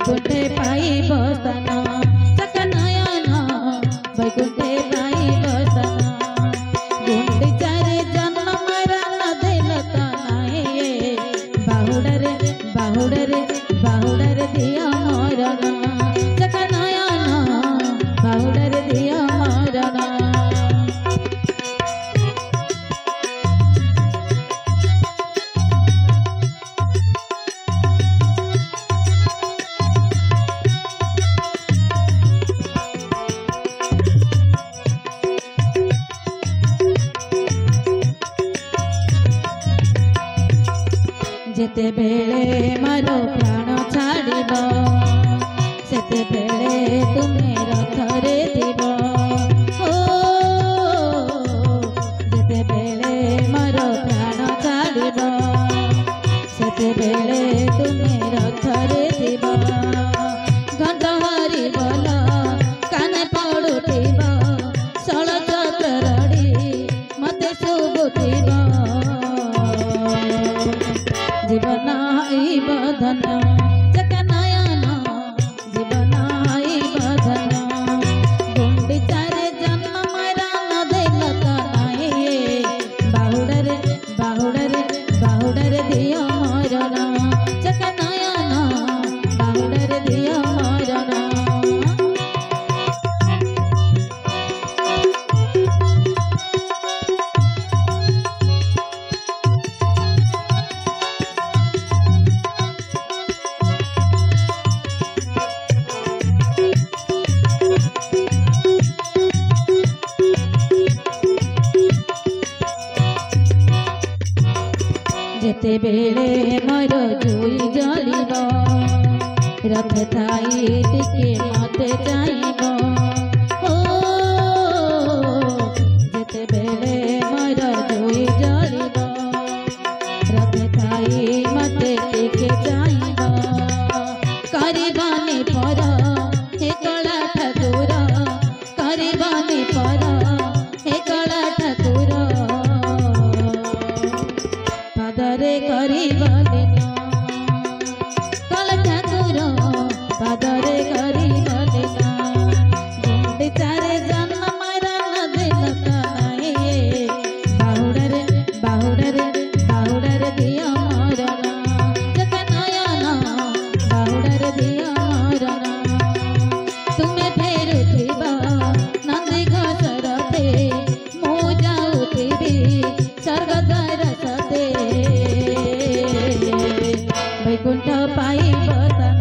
वैकुंठे पाइब स्थान चकनयन वैकुंठे पाइब स्थान गुंडीचारे जन्म मरण देल तो नाई बाहुडरे बाहुडरे बाहुडरे दिया मरण चकनयन बाहुडरे दिया मरण जेते बेले मारो प्राण छाड़ब सेते बेले तुम्हें रथरे दिब ओ जेते बेले मारो प्राण छाड़ब सेते बेले तुम्हें रथरे दिब घंट हरि बोल काने पड़ुथिब षोल चक्र रड़ी मते शुभुथिब जीवन आईब धन्य चकनयन जीवन आईब धन्य गुंडीचारे जन्म मरण देल तो नाई बाहुडरे बाहुडरे बाहुडरे दिया मरण चकनयन बाहुडरे दिया मरण जेते बेले मोर जुई जलिब रथ थाई टिके मते जाइब ओ जेते बेले मोर जुई जलिब रथ थाई मते टिके जाइब करबनी पर हे कला ठाकुर करबनी पर हे कला ठाकुर पादरे करिबलिन कला ठाकुर पादरे करिबलिन गुंडीचारे जन्म मरण देल तो नाई बाहुडरे बाहुडरे बाहुडरे दिया मरण चकनयन बाहुडरे दिया मरण तुमे फेरुथिब नंदी घोष रथे मु जाउथिबि स्वर्गद्वार सते वैकुंठ पाइब स्थान।